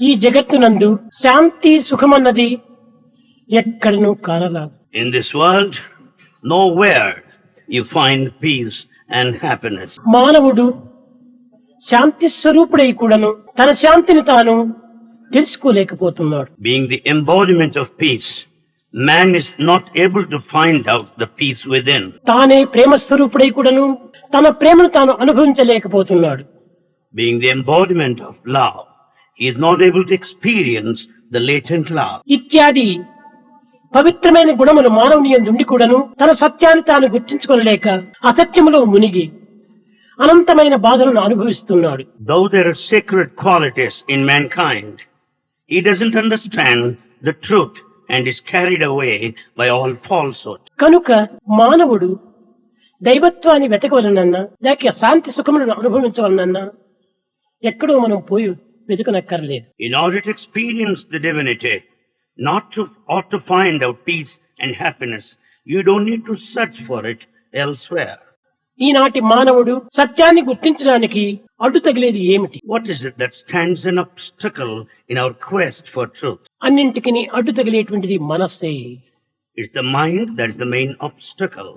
ఈ జగత్తునందు శాంతి సుఖమన్నది ఎక్కడనూ కానరాదు. In this world, nowhere you find peace and happiness. మానవుడు శాంతి స్వరూపుడై కూడాను తన శాంతిని తాను తెలుసుకోలేకపోతున్నాడు. Being the embodiment of peace, man is not able to find out the peace within. తానే ప్రేమ స్వరూపుడై కూడాను తన ప్రేమను తాను అనుభవించలేకపోతున్నాడు. Being the embodiment of love, he is not able to experience the latent love. ఇత్యాది పవిత్రమైన గుణములు మానవుని యందు ఉండి కూడాను తన సత్యాన్ని తాను గుర్తించుకోలేక అసత్యములో మునిగి అనంతమైన బాధలను అనుభవిస్తున్నాడు. Though there are sacred qualities in mankind, he doesn't understand the truth and is carried away by all falsehood. కనుక మానవుడు దైవత్వాన్ని వెతకవలనన్నా లేక శాంతి సుఖములను అనుభవించవలనన్నా ఎక్కడో మనం పోయి వెతకనక్కర్లేదు. In order to experience the divinity, ought to find out peace and happiness, you don't need to search for it elsewhere. ఈనాటి మానవుడు సత్యాన్ని గుర్తించడానికి అడ్డు తగిలేది ఏమిటి? What is it that stands an obstacle in our quest for truth? అన్నింటికి అడ్డు తగిలేటువంటిది మనస్సే. It's the mind that is the main obstacle.